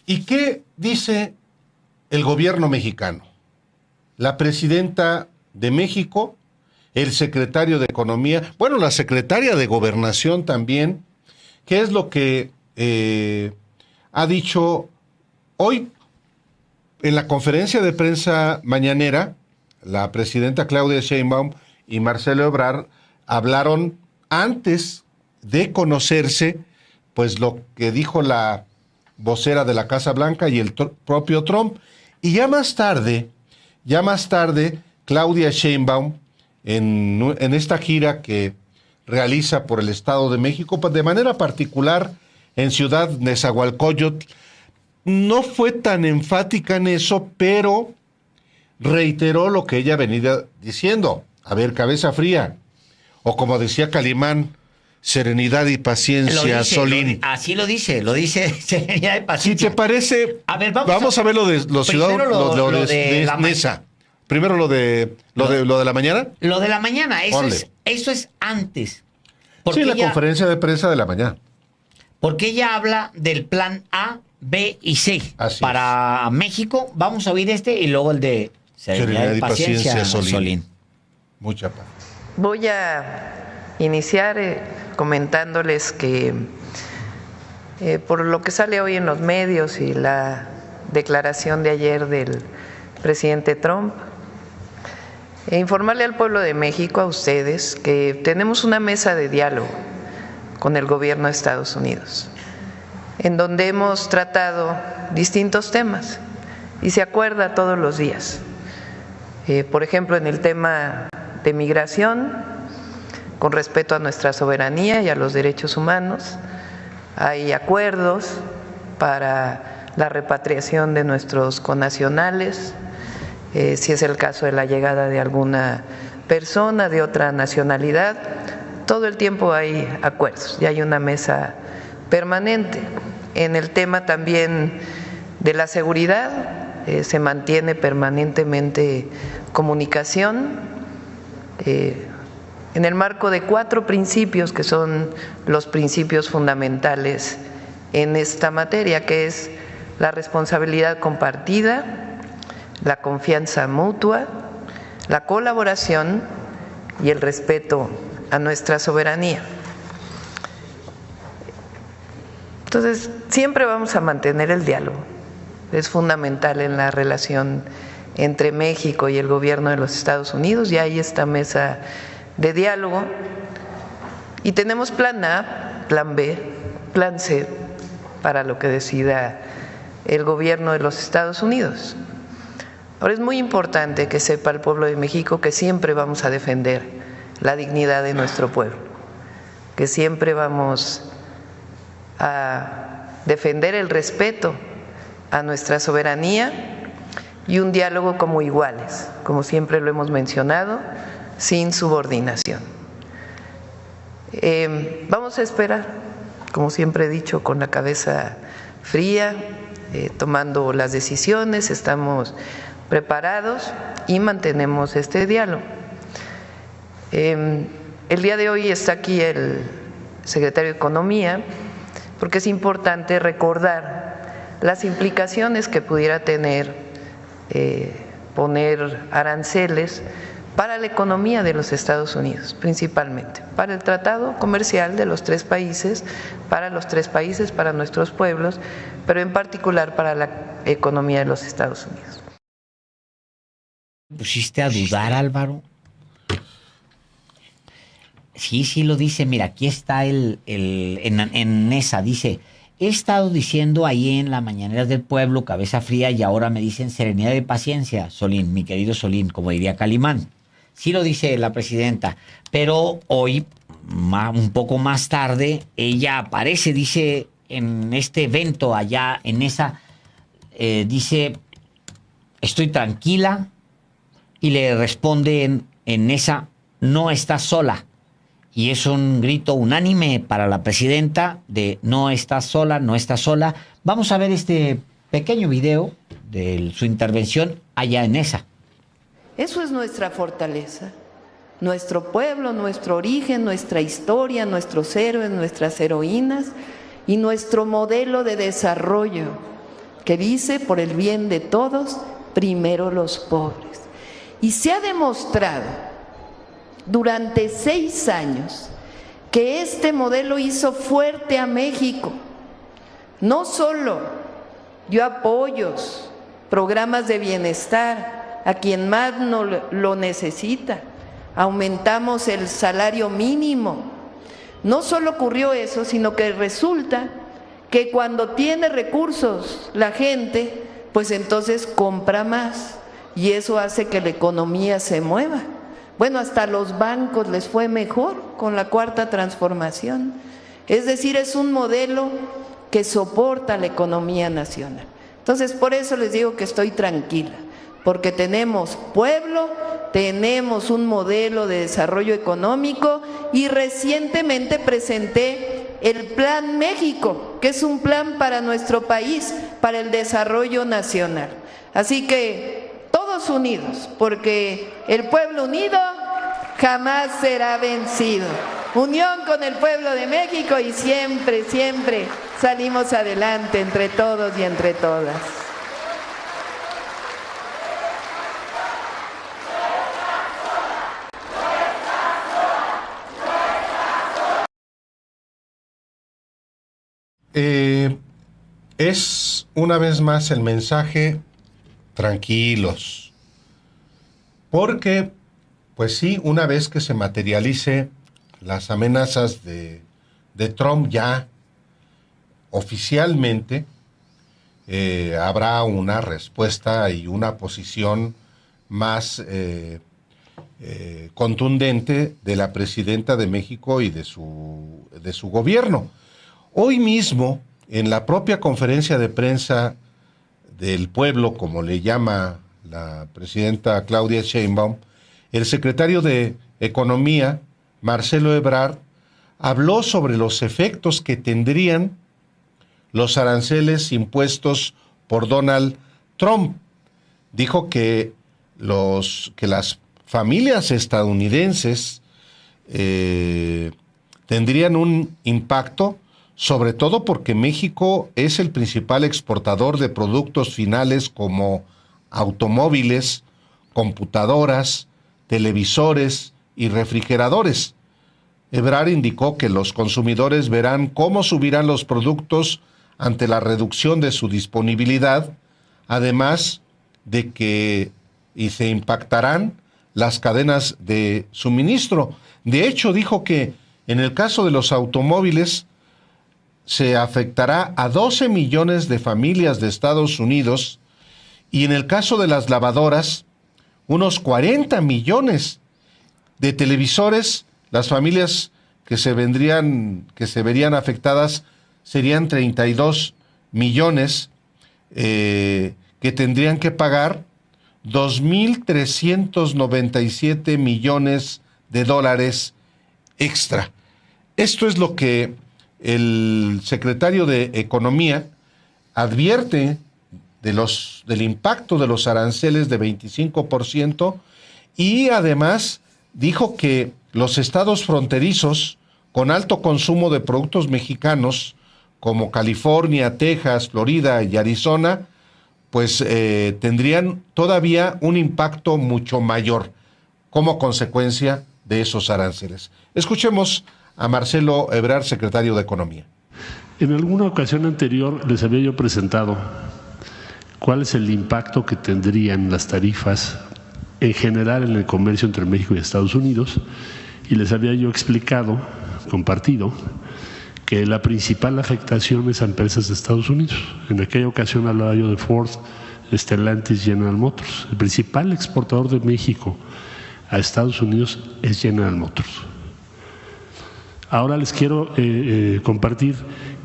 ¿Y qué dice el gobierno mexicano? La presidenta de México, el secretario de Economía, bueno, la secretaria de Gobernación también. ¿Qué es lo que ha dicho hoy en la conferencia de prensa mañanera? La presidenta Claudia Sheinbaum y Marcelo Ebrard hablaron antes de conocerse, pues lo que dijo la vocera de la Casa Blanca y el propio Trump. Y ya más tarde, Claudia Sheinbaum, en esta gira que realiza por el Estado de México, pues de manera particular en Ciudad Nezahualcóyotl, no fue tan enfática en eso, pero reiteró lo que ella venía diciendo. A ver, cabeza fría. O como decía Calimán, serenidad y paciencia, Solín. Así lo dice, serenidad y paciencia. Si te parece, a ver, vamos a ver lo de los ciudadanos, lo de Nesa. Primero lo de la mañana. Lo de la mañana, eso es antes. Sí, la conferencia de prensa de la mañana. Porque ella habla del plan A, B y C. Así para México. Vamos a oír y luego el de serenidad y paciencia, Solín. Mucha paz. Voy a iniciar comentándoles que por lo que sale hoy en los medios y la declaración de ayer del presidente Trump, informarle al pueblo de México, a ustedes, que tenemos una mesa de diálogo con el gobierno de Estados Unidos, en donde hemos tratado distintos temas y se acuerda todos los días. Por ejemplo, en el tema de migración, con respeto a nuestra soberanía y a los derechos humanos, hay acuerdos para la repatriación de nuestros connacionales, si es el caso de la llegada de alguna persona de otra nacionalidad. Todo el tiempo hay acuerdos y hay una mesa permanente. En el tema también de la seguridad se mantiene permanentemente comunicación en el marco de 4 principios que son los principios fundamentales en esta materia, que es la responsabilidad compartida, la confianza mutua, la colaboración y el respeto a nuestra soberanía. Entonces, siempre vamos a mantener el diálogo. Es fundamental en la relación entre México y el gobierno de los Estados Unidos, y hay esta mesa de diálogo. Y tenemos plan A, plan B, plan C, para lo que decida el gobierno de los Estados Unidos. Ahora, es muy importante que sepa el pueblo de México que siempre vamos a defender la dignidad de nuestro pueblo, que siempre vamos a defender el respeto a nuestra soberanía y un diálogo como iguales, como siempre lo hemos mencionado, sin subordinación. Vamos a esperar, como siempre he dicho, con la cabeza fría, tomando las decisiones, estamos preparados y mantenemos este diálogo. El día de hoy está aquí el secretario de Economía, porque es importante recordar las implicaciones que pudiera tener poner aranceles para la economía de los Estados Unidos, principalmente, para el tratado comercial de los 3 países, para los 3 países, para nuestros pueblos, pero en particular para la economía de los Estados Unidos. ¿Pusiste a dudar, Álvaro? Sí lo dice. Mira, aquí está en esa, dice: he estado diciendo ahí en la mañanera del pueblo, cabeza fría, y ahora me dicen serenidad y paciencia, Solín, mi querido Solín, como diría Calimán. Sí lo dice la presidenta, pero hoy, un poco más tarde, ella aparece, dice, en este evento allá en esa, dice, estoy tranquila, y le responden en esa, no estás sola. Y es un grito unánime para la presidenta de no estás sola, no estás sola. Vamos a ver este pequeño video de su intervención allá en esa. Eso es nuestra fortaleza, nuestro pueblo, nuestro origen, nuestra historia, nuestros héroes, nuestras heroínas y nuestro modelo de desarrollo, que dice: por el bien de todos, primero los pobres. Y se ha demostrado durante 6 años que este modelo hizo fuerte a México. No solo dio apoyos, programas de bienestar a quien más no lo necesita, aumentamos el salario mínimo. No solo ocurrió eso, sino que resulta que cuando tiene recursos la gente, pues entonces compra más y eso hace que la economía se mueva. Bueno, hasta los bancos les fue mejor con la Cuarta Transformación. Es decir, es un modelo que soporta la economía nacional. Entonces, por eso les digo que estoy tranquila, porque tenemos pueblo, tenemos un modelo de desarrollo económico y recientemente presenté el Plan México, que es un plan para nuestro país, para el desarrollo nacional. Así que todos unidos, porque el pueblo unido jamás será vencido. Unión con el pueblo de México y siempre, siempre salimos adelante entre todos y entre todas. Es una vez más el mensaje: tranquilos, porque pues sí, una vez que se materialice las amenazas de Trump ya oficialmente, habrá una respuesta y una posición más contundente de la presidenta de México y de su gobierno. Hoy mismo, en la propia conferencia de prensa del pueblo, como le llama la presidenta Claudia Sheinbaum, el secretario de Economía, Marcelo Ebrard, habló sobre los efectos que tendrían los aranceles impuestos por Donald Trump. Dijo que las familias estadounidenses tendrían un impacto, sobre todo porque México es el principal exportador de productos finales como automóviles, computadoras, televisores y refrigeradores. Ebrard indicó que los consumidores verán cómo subirán los productos ante la reducción de su disponibilidad, además de que se impactarán las cadenas de suministro. De hecho, dijo que en el caso de los automóviles se afectará a 12 millones de familias de Estados Unidos y en el caso de las lavadoras, unos 40 millones de televisores. Las familias que se verían afectadas serían 32 millones que tendrían que pagar 2.397 millones de dólares extra. Esto es lo que el secretario de Economía advierte del impacto de los aranceles de 25% y además dijo que los estados fronterizos con alto consumo de productos mexicanos como California, Texas, Florida y Arizona, pues tendrían todavía un impacto mucho mayor como consecuencia de esos aranceles. Escuchemos a Marcelo Ebrard, secretario de Economía. En alguna ocasión anterior les había yo presentado cuál es el impacto que tendrían las tarifas en general en el comercio entre México y Estados Unidos y les había yo explicado, compartido, que la principal afectación es a empresas de Estados Unidos. En aquella ocasión hablaba yo de Ford, Stellantis, General Motors. El principal exportador de México a Estados Unidos es General Motors. Ahora les quiero compartir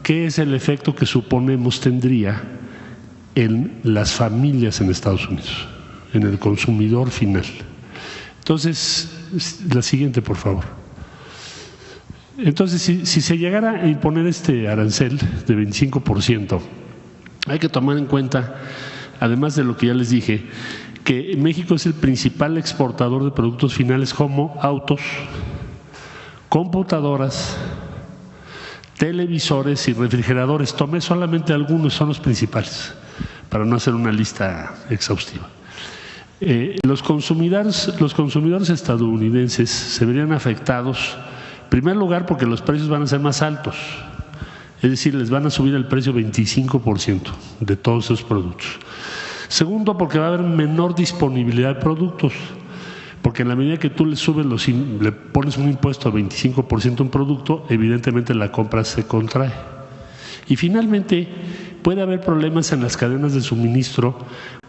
qué es el efecto que suponemos tendría en las familias en Estados Unidos, en el consumidor final. Entonces, la siguiente, por favor. Entonces, si se llegara a imponer este arancel de 25%, hay que tomar en cuenta, además de lo que ya les dije, que México es el principal exportador de productos finales como autos, computadoras, televisores y refrigeradores. Tomé solamente algunos, son los principales. para no hacer una lista exhaustiva. Los consumidores estadounidenses se verían afectados, en primer lugar, porque los precios van a ser más altos, es decir, les van a subir el precio 25% de todos esos productos. Segundo, porque va a haber menor disponibilidad de productos, porque en la medida que tú le pones un impuesto de 25% a un producto, evidentemente la compra se contrae. Y finalmente, puede haber problemas en las cadenas de suministro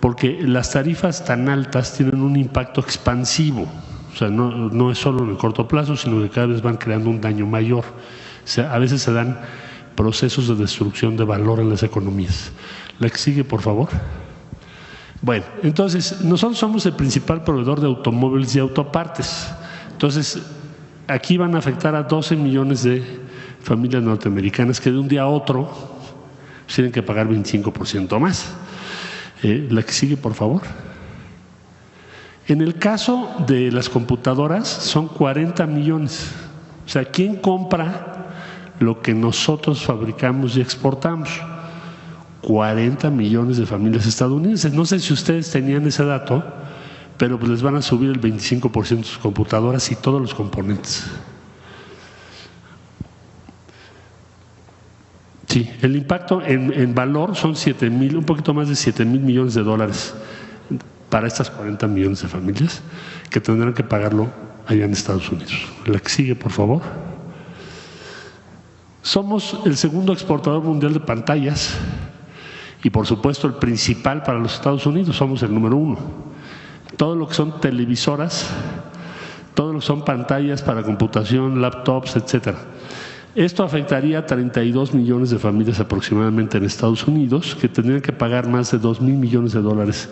porque las tarifas tan altas tienen un impacto expansivo. O sea, no es solo en el corto plazo, sino que cada vez van creando un daño mayor. O sea, a veces se dan procesos de destrucción de valor en las economías. La que sigue, por favor. Bueno, entonces, nosotros somos el principal proveedor de automóviles y autopartes. Entonces, aquí van a afectar a 12 millones de familias norteamericanas que de un día a otro tienen que pagar 25% más. La que sigue, por favor. En el caso de las computadoras, son 40 millones. O sea, ¿quién compra lo que nosotros fabricamos y exportamos? 40 millones de familias estadounidenses. No sé si ustedes tenían ese dato, pero pues les van a subir el 25% de sus computadoras y todos los componentes. Sí, el impacto en valor son un poquito más de 7,000 millones de dólares para estas 40 millones de familias que tendrán que pagarlo allá en Estados Unidos. La que sigue, por favor. Somos el segundo exportador mundial de pantallas y, por supuesto, el principal para los Estados Unidos. Somos el número 1. Todo lo que son televisoras, todo lo que son pantallas para computación, laptops, etcétera. Esto afectaría a 32 millones de familias aproximadamente en Estados Unidos, que tendrían que pagar más de 2,000 millones de dólares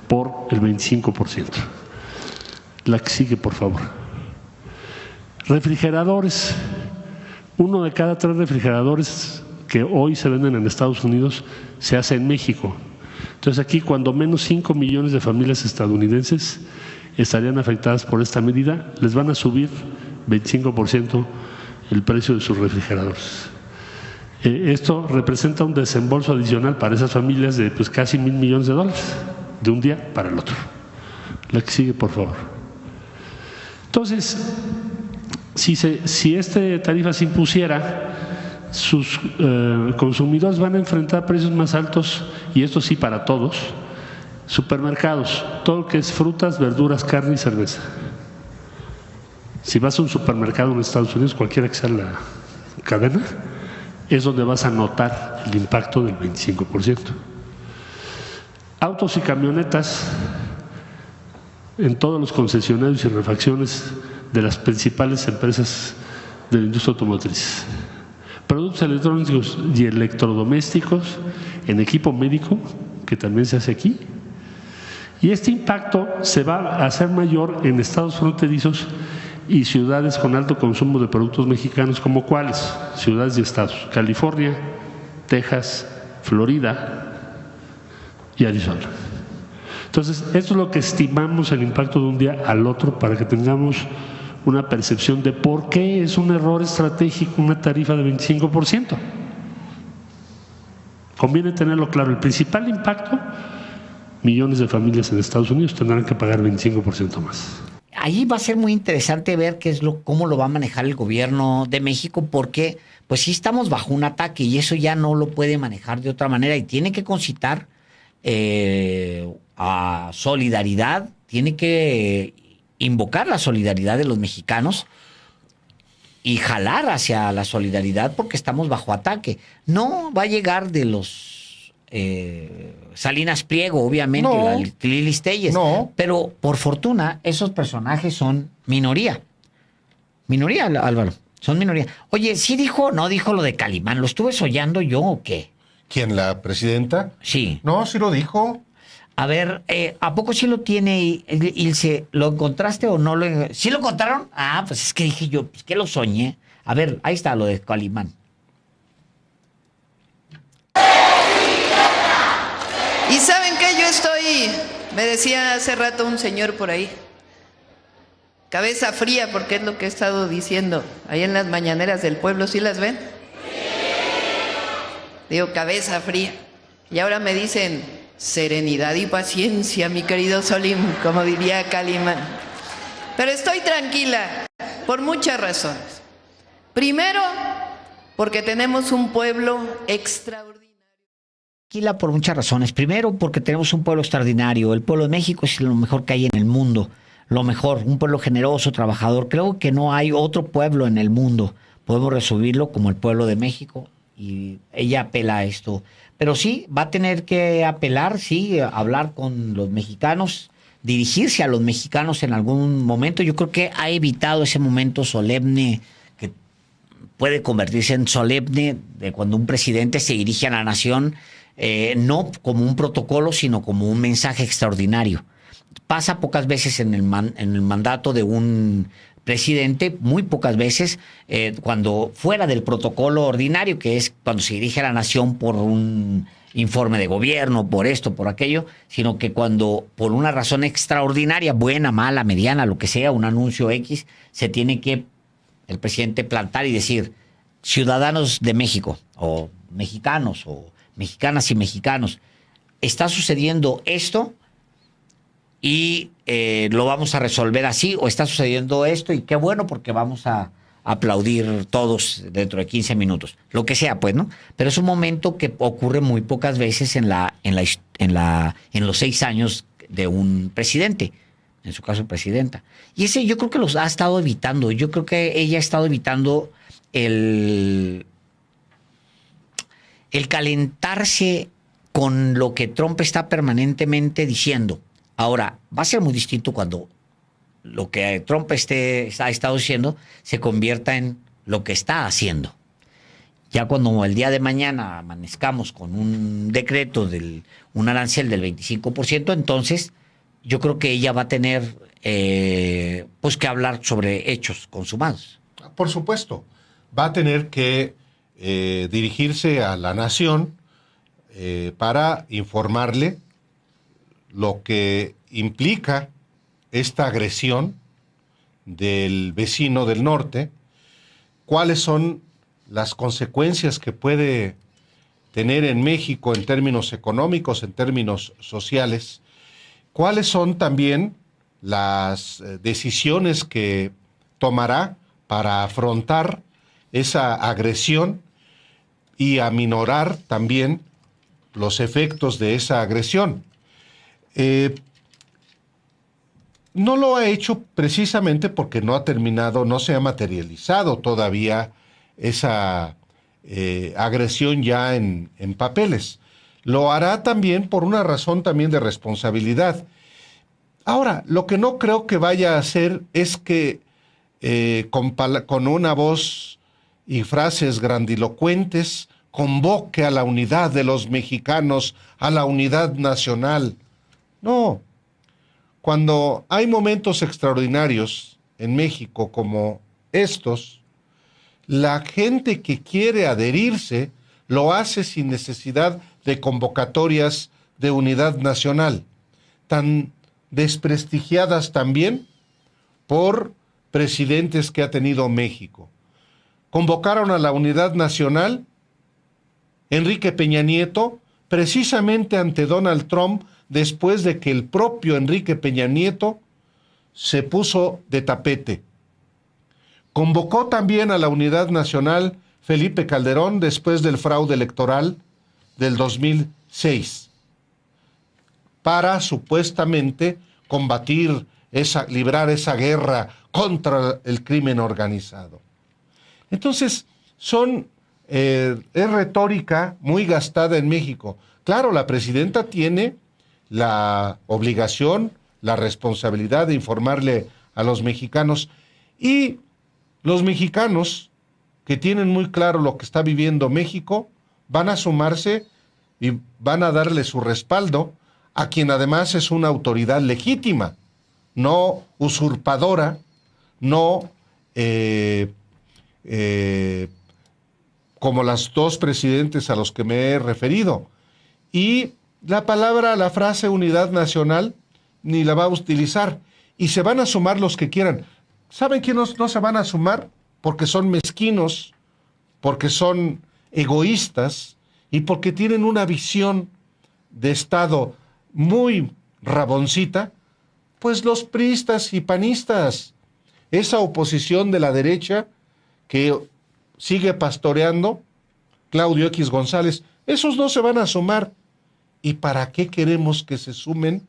por el 25%. La que sigue, por favor. Refrigeradores. 1 de cada 3 refrigeradores que hoy se venden en Estados Unidos se hace en México. Entonces aquí cuando menos 5 millones de familias estadounidenses estarían afectadas por esta medida, les van a subir 25% el precio de sus refrigeradores. Esto representa un desembolso adicional para esas familias de casi 1,000 millones de dólares de un día para el otro. La que sigue, por favor. Entonces, si esta tarifa se impusiera, sus consumidores van a enfrentar precios más altos, y esto sí para todos. Supermercados, todo lo que es frutas, verduras, carne y cerveza. Si vas a un supermercado en Estados Unidos, cualquiera que sea la cadena, es donde vas a notar el impacto del 25%. Autos y camionetas, en todos los concesionarios y refacciones de las principales empresas de la industria automotriz. Productos electrónicos y electrodomésticos, en equipo médico, que también se hace aquí. Y este impacto se va a hacer mayor en estados fronterizos y ciudades con alto consumo de productos mexicanos, como ¿cuáles? Ciudades y estados: California, Texas, Florida y Arizona. Entonces, esto es lo que estimamos el impacto de un día al otro, para que tengamos una percepción de por qué es un error estratégico una tarifa de 25%. Conviene tenerlo claro. El principal impacto, millones de familias en Estados Unidos tendrán que pagar 25% más. Ahí va a ser muy interesante ver cómo lo va a manejar el gobierno de México, porque pues sí estamos bajo un ataque y eso ya no lo puede manejar de otra manera, y tiene que concitar a solidaridad, tiene que invocar la solidaridad de los mexicanos y jalar hacia la solidaridad, porque estamos bajo ataque. No va a llegar de los Salinas Pliego, obviamente, No. Lili Telles, No. pero por fortuna esos personajes son minoría. Minoría, Álvaro, son minoría. Oye, ¿sí dijo o no dijo lo de Calimán? ¿Lo estuve soñando yo o qué? ¿Quién, la presidenta? Sí. No, sí lo dijo. A ver, ¿a poco sí lo tiene Ilse? ¿Lo encontraste o no lo? ¿Sí lo encontraron? Ah, pues es que dije yo, pues que lo soñé. A ver, ahí está lo de Calimán. Y ¿saben qué? Me decía hace rato un señor por ahí, cabeza fría, porque es lo que he estado diciendo ahí en las mañaneras del pueblo. ¿Sí las ven? Digo, cabeza fría. Y ahora me dicen serenidad y paciencia, mi querido Solín, como diría Calimán. Pero estoy tranquila por muchas razones. Primero, porque tenemos un pueblo extraordinario. Tranquila por muchas razones. Primero, porque tenemos un pueblo extraordinario. El pueblo de México es lo mejor que hay en el mundo. Lo mejor, un pueblo generoso, trabajador. Creo que no hay otro pueblo en el mundo. Podemos resumirlo como el pueblo de México, y ella apela a esto. Pero sí, va a tener que apelar, sí, hablar con los mexicanos, dirigirse a los mexicanos en algún momento. Yo creo que ha evitado ese momento solemne que puede convertirse en solemne de cuando un presidente se dirige a la nación, no como un protocolo, sino como un mensaje extraordinario. Pasa pocas veces en el mandato de un presidente, muy pocas veces, cuando fuera del protocolo ordinario, que es cuando se dirige a la nación por un informe de gobierno, por esto, por aquello, sino que cuando por una razón extraordinaria, buena, mala, mediana, lo que sea, un anuncio X, se tiene que el presidente plantar y decir: ciudadanos de México, o mexicanos, o mexicanas y mexicanos, está sucediendo esto y lo vamos a resolver así, o está sucediendo esto y qué bueno, porque vamos a aplaudir todos dentro de 15 minutos. Lo que sea, pues, ¿no? Pero es un momento que ocurre muy pocas veces en los 6 años de un presidente, en su caso presidenta. Y ese yo creo que los ha estado evitando. Yo creo que ella ha estado evitando el calentarse con lo que Trump está permanentemente diciendo. Ahora, va a ser muy distinto cuando lo que Trump ha estado diciendo se convierta en lo que está haciendo. Ya cuando el día de mañana amanezcamos con un decreto un arancel del 25%, entonces yo creo que ella va a tener pues que hablar sobre hechos consumados. Por supuesto, va a tener que dirigirse a la nación para informarle lo que implica esta agresión del vecino del norte, cuáles son las consecuencias que puede tener en México en términos económicos, en términos sociales, cuáles son también las decisiones que tomará para afrontar esa agresión y aminorar también los efectos de esa agresión. No lo ha hecho precisamente porque no ha terminado, no se ha materializado todavía esa agresión ya en papeles. Lo hará también por una razón también de responsabilidad. Ahora, lo que no creo que vaya a hacer es que con una voz y frases grandilocuentes convoque a la unidad de los mexicanos, a la unidad nacional. No. Cuando hay momentos extraordinarios en México como estos, la gente que quiere adherirse lo hace sin necesidad de convocatorias de unidad nacional, tan desprestigiadas también por presidentes que ha tenido México. Convocaron a la unidad nacional Enrique Peña Nieto precisamente ante Donald Trump, después de que el propio Enrique Peña Nieto se puso de tapete. Convocó también a la unidad nacional Felipe Calderón después del fraude electoral del 2006 para supuestamente librar esa guerra contra el crimen organizado. Entonces, es retórica muy gastada en México. Claro, la presidenta tiene la obligación, la responsabilidad de informarle a los mexicanos, y los mexicanos que tienen muy claro lo que está viviendo México van a sumarse y van a darle su respaldo a quien además es una autoridad legítima, no usurpadora, no como las dos presidentes a los que me he referido. Y la frase unidad nacional, ni la va a utilizar. Y se van a sumar los que quieran. ¿Saben quiénes no se van a sumar? Porque son mezquinos, porque son egoístas y porque tienen una visión de Estado muy raboncita, pues los priistas y panistas, esa oposición de la derecha que sigue pastoreando Claudio X González, esos no se van a sumar. ¿Y para qué queremos que se sumen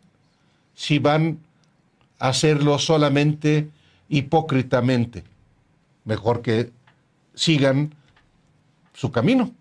si van a hacerlo solamente hipócritamente? Mejor que sigan su camino.